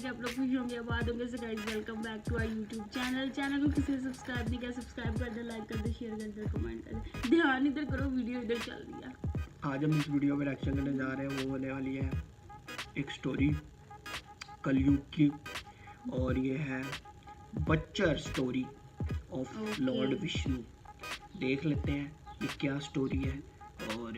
कि आप लोग खुश होंगे, आबाद होंगे। So guys welcome back to our YouTube channel को किसी ने सब्सक्राइब नहीं किया, सब्सक्राइब कर दे, लाइक कर दे, शेयर कर दे, कमेंट कर दे। ध्यान इधर करो, वीडियो इधर चल रही है। आज हम इस वीडियो में रिएक्शन करने जा रहे हैं, वो होने वाली है एक स्टोरी कलयुग की, और ये है बच्चर स्टोरी ऑफ लॉर्ड विष्णु। देख लेते हैं ये क्या स्टोरी है और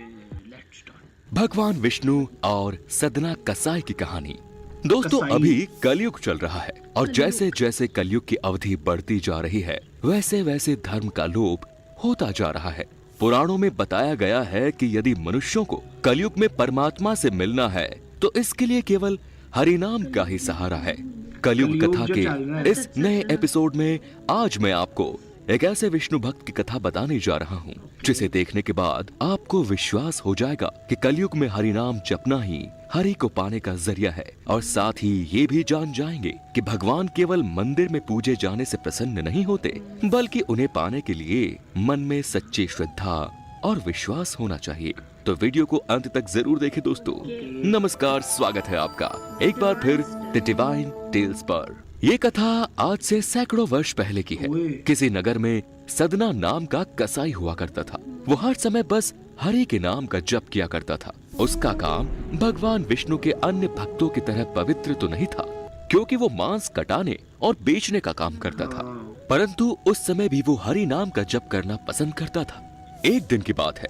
लेट्स स्टार्ट। भगवान विष्णु और सदना कसाई की कहानी। दोस्तों कसाई। अभी कलयुग चल रहा है और जैसे जैसे कलयुग की अवधि बढ़ती जा रही है वैसे वैसे धर्म का लोप होता जा रहा है। पुराणों में बताया गया है कि यदि मनुष्यों को कलयुग में परमात्मा से मिलना है तो इसके लिए केवल हरिनाम का ही सहारा है। कलयुग कथा जो चल रहा है। के इस नए एपिसोड में आज मैं आपको एक ऐसे विष्णु भक्त की कथा बताने जा रहा हूँ जिसे देखने के बाद आपको विश्वास हो जाएगा कि कलयुग में हरिनाम जपना ही हरि को पाने का जरिया है, और साथ ही ये भी जान जाएंगे कि भगवान केवल मंदिर में पूजे जाने से प्रसन्न नहीं होते, बल्कि उन्हें पाने के लिए मन में सच्ची श्रद्धा और विश्वास होना चाहिए। तो वीडियो को अंत तक जरूर देखें दोस्तों। नमस्कार, स्वागत है आपका एक बार फिर द डिवाइन टेल्स पर। ये कथा आज से सैकड़ों वर्ष पहले की है। किसी नगर में सदना नाम का कसाई हुआ करता था। वो हर समय बस हरि के नाम का जप किया करता था। उसका काम भगवान विष्णु के अन्य भक्तों की तरह पवित्र तो नहीं था, क्योंकि वो मांस कटाने और बेचने का काम करता था, परंतु उस समय भी वो हरि नाम का जप करना पसंद करता था। एक दिन की बात है,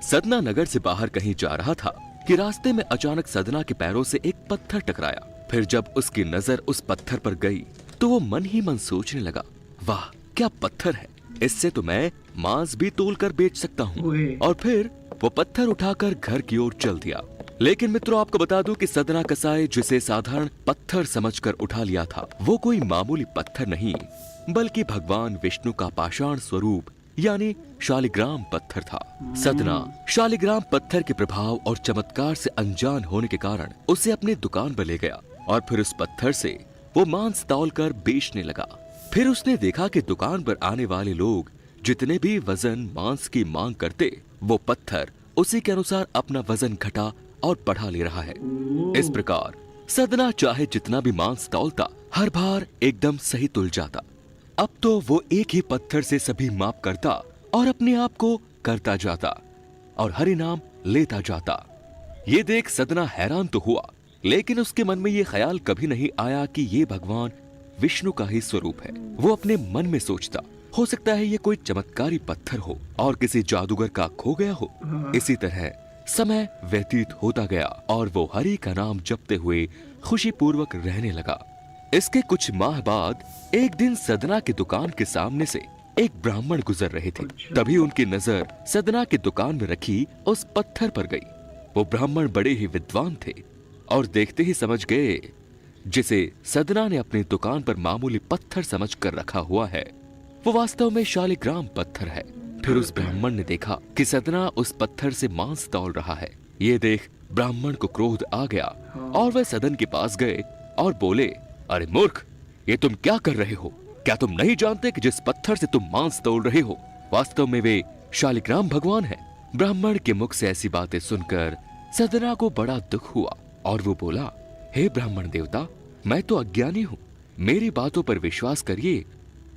सदना नगर से बाहर कहीं जा रहा था कि रास्ते में अचानक सदना के पैरों से एक पत्थर टकराया। फिर जब उसकी नजर उस पत्थर पर गई तो वो मन ही मन सोचने लगा, वाह क्या पत्थर है, इससे तो मैं मांस भी तोल कर बेच सकता हूँ। और फिर वो पत्थर उठाकर घर की ओर चल दिया। लेकिन मित्रों, आपको बता दूं कि सदना कसाई जिसे साधारण पत्थर समझकर उठा लिया था, वो कोई मामूली पत्थर नहीं बल्कि भगवान विष्णु का पाषाण स्वरूप यानी शालिग्राम पत्थर था। सदना शालिग्राम पत्थर के प्रभाव और चमत्कार से अनजान होने के कारण उसे अपनी दुकान पर ले गया और फिर उस पत्थर से वो मांस तौलकर बेचने लगा। फिर उसने देखा कि दुकान पर आने वाले लोग जितने भी वजन मांस की मांग करते, वो पत्थर उसी के अनुसार अपना वजन घटा और बढ़ा ले रहा है। इस प्रकार सदना चाहे जितना भी मांस तौलता, हर बार एकदम सही तुल जाता। अब तो वो एक ही पत्थर से सभी माप करता और अपने आप को करता जाता और हरि नाम लेता जाता। ये देख सदना हैरान तो हुआ, लेकिन उसके मन में ये ख्याल कभी नहीं आया कि ये भगवान विष्णु का ही स्वरूप है। वो अपने मन में सोचता, हो सकता है ये कोई चमत्कारी पत्थर हो और किसी जादूगर का खो गया हो। इसी तरह समय व्यतीत होता गया और वो हरि का नाम जपते हुए खुशी पूर्वक रहने लगा। इसके कुछ माह बाद एक दिन सदना की दुकान के सामने से एक ब्राह्मण गुजर रहे थे। तभी उनकी नजर सदना की दुकान में रखी उस पत्थर पर गई। वो ब्राह्मण बड़े ही विद्वान थे और देखते ही समझ गए जिसे सदना ने अपनी दुकान पर मामूली पत्थर समझ कर रखा हुआ है, वो वास्तव में शालिग्राम पत्थर है। फिर उस ब्राह्मण ने देखा कि सदना उस पत्थर से मांस तौल रहा है। ये देख ब्राह्मण को क्रोध आ गया और वह सदन के पास गए और बोले, अरे मूर्ख, ये तुम क्या कर रहे हो? क्या तुम नहीं जानते कि जिस पत्थर से तुम मांस तोल रहे हो वास्तव में वे शालिग्राम भगवान है? ब्राह्मण के मुख से ऐसी बातें सुनकर सदना को बड़ा दुख हुआ और वो बोला, हे ब्राह्मण देवता, मैं तो अज्ञानी हूँ, मेरी बातों पर विश्वास करिए।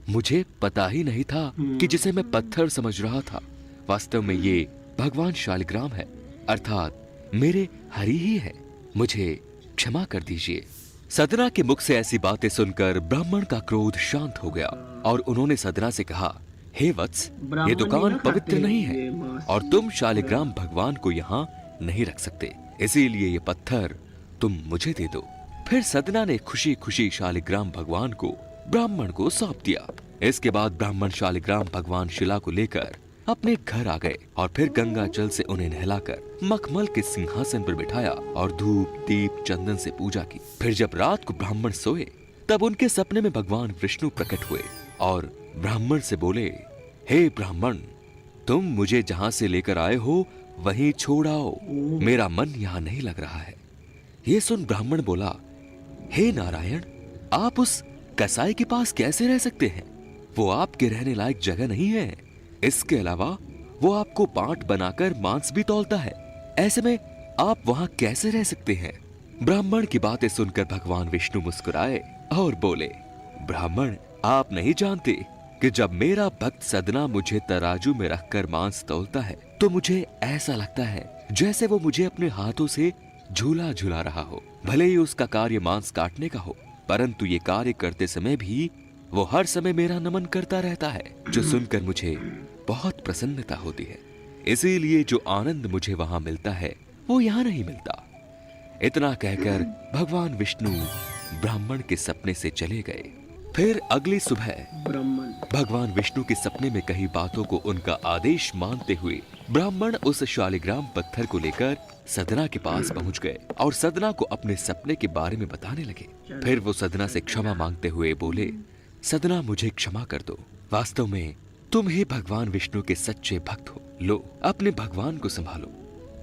मुझे पता ही नहीं था कि जिसे मैं पत्थर समझ रहा था वास्तव में ये भगवान शालिग्राम है, अर्थात मेरे हरि ही है। मुझे क्षमा कर दीजिए। सदना के मुख से ऐसी बातें सुनकर ब्राह्मण का क्रोध शांत हो गया और उन्होंने सदना से कहा, हे वत्स, ये दुकान पवित्र नहीं है और तुम शालिग्राम भगवान को यहाँ नहीं रख सकते, इसीलिए ये पत्थर तुम मुझे दे दो। फिर सदना ने खुशी खुशी शालिग्राम भगवान को ब्राह्मण को सौंप दिया। इसके बाद ब्राह्मण शालिग्राम भगवान शिला को लेकर अपने घर आ गए और फिर गंगा जल से उन्हें नहलाकर मखमल के सिंहासन पर बिठाया और धूप दीप चंदन से पूजा की। फिर जब रात को ब्राह्मण सोए तब उनके सपने में भगवान विष्णु प्रकट हुए और ब्राह्मण से बोले, हे ब्राह्मण, तुम मुझे जहाँ से लेकर आए हो वहीं छोड़ आओ, मेरा मन यहाँ नहीं लग रहा है। ये सुन ब्राह्मण बोला, हे नारायण, आप उस कसाई के पास कैसे रह सकते हैं? वो आपके रहने लायक जगह नहीं है। इसके अलावा वो आपको बांट बनाकर मांस भी तौलता है। ऐसे में आप वहां कैसे रह सकते हैं? ब्राह्मण की बातें सुनकर भगवान विष्णु मुस्कुराए और बोले, ब्राह्मण, आप नहीं जानते कि जब मेरा भक्त सदना मुझे तराजू में रखकर मांस तौलता है तो मुझे ऐसा लगता है जैसे वो मुझे अपने हाथों से झूला झूला रहा हो। भले ही उसका कार्य मांस काटने का हो, परंतु ये कार्य करते समय भी वो हर समय मेरा नमन करता रहता है, जो सुनकर मुझे बहुत प्रसन्नता होती है। इसीलिए जो आनंद मुझे वहां मिलता है वो यहाँ नहीं मिलता। इतना कहकर भगवान विष्णु ब्राह्मण के सपने से चले गए। फिर अगली सुबह ब्राह्मण भगवान विष्णु के सपने में कही बातों को उनका आदेश मानते हुए ब्राह्मण उस शालिग्राम पत्थर को लेकर सदना के पास पहुंच गए और सदना को अपने सपने के बारे में बताने लगे। फिर वो सदना से क्षमा मांगते हुए बोले, सदना, मुझे क्षमा कर दो। वास्तव में तुम ही भगवान विष्णु के सच्चे भक्त हो। लो, अपने भगवान को संभालो।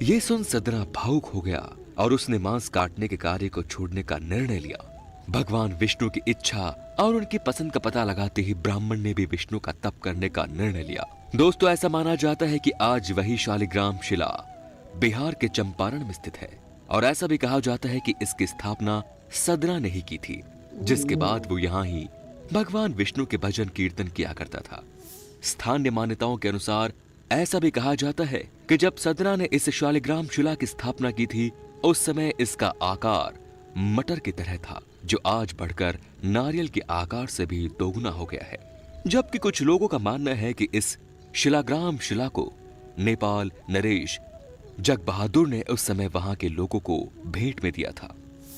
ये सुन सदना भावुक हो गया और उसने मांस काटने के कार्य को छोड़ने का निर्णय लिया। भगवान विष्णु की इच्छा और उनकी पसंद का पता लगाते ही ब्राह्मण ने भी विष्णु का तप करने का निर्णय लिया। दोस्तों, ऐसा माना जाता है कि आज वही शालिग्राम शिला बिहार के चंपारण में स्थित है और ऐसा भी कहा जाता है कि इसकी स्थापना सदना ने ही की थी, जिसके बाद वो यहाँ ही भगवान विष्णु के भजन कीर्तन किया करता था। स्थानीय मान्यताओं के अनुसार ऐसा भी कहा जाता है कि जब सदना ने इस शालिग्राम शिला की स्थापना की थी, उस समय इसका आकार मटर की तरह था, जो आज बढ़कर नारियल के आकार से भी दोगुना हो गया है। जबकि कुछ लोगों का मानना है कि इस शिलाग्राम शिला को नेपाल नरेश जग बहादुर ने उस समय वहां के लोगों को भेंट में दिया था।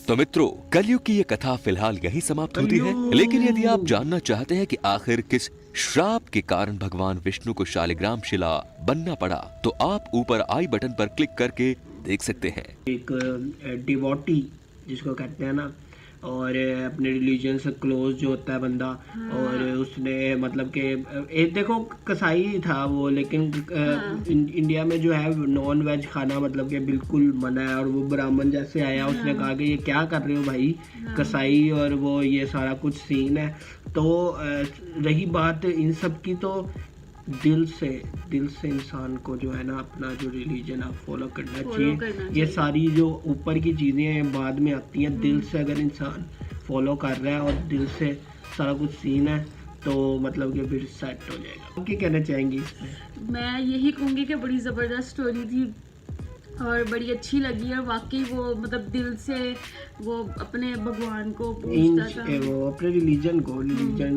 तो मित्रों, कलयुग की ये कथा फिलहाल यहीं समाप्त होती है, लेकिन यदि आप जानना चाहते हैं कि आखिर किस श्राप के कारण भगवान विष्णु को शालिग्राम शिला बनना पड़ा, तो आप ऊपर आई बटन पर क्लिक करके देख सकते हैं। एक डिवोटी जिसको कहते हैं ना, और अपने रिलीजन से क्लोज जो होता है बंदा, और उसने मतलब कि देखो कसाई था वो, लेकिन इंडिया में जो है नॉन वेज खाना मतलब कि बिल्कुल मना है। और वो ब्राह्मण जैसे आया, उसने कहा कि ये क्या कर रहे हो भाई, कसाई, और वो ये सारा कुछ सीन है। तो रही बात इन सब की, तो दिल से इंसान को जो है ना अपना जो रिलीजन आप फॉलो करना चाहिए। ये सारी जो ऊपर की चीज़ें हैं बाद में आती हैं। दिल से अगर इंसान फॉलो कर रहा है और दिल से सारा कुछ सीन है, तो मतलब कि फिर सेट हो जाएगा। आप क्या कहना चाहेंगी इसमें? मैं यही कहूँगी कि बड़ी ज़बरदस्त स्टोरी थी और बड़ी अच्छी लगी। और वाकई वो मतलब दिल से वो अपने भगवान को पूछता था, वो अपने रिलीजन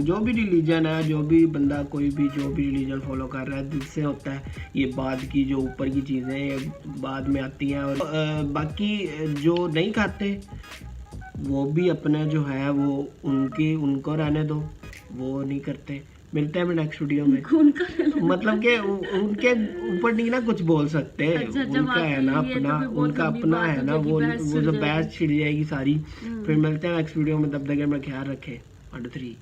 जो भी रिलीजन है, जो भी बंदा कोई भी जो भी रिलीजन फॉलो कर रहा है, दिल से होता है। ये बाद की जो ऊपर की चीज़ें ये बाद में आती हैं। और बाकी जो नहीं खाते वो भी अपना जो है वो उनको रहने दो, वो नहीं करते। मिलते हैं नेक्स्ट वीडियो में। मतलब कि उनके ऊपर नहीं ना कुछ बोल सकते। उनका है ना अपना, उनका अपना है ना, वो जो बहस छिड़ जाएगी सारी। फिर मिलते हैं नेक्स्ट वीडियो में, तब तक अपना ख्याल रखें। 3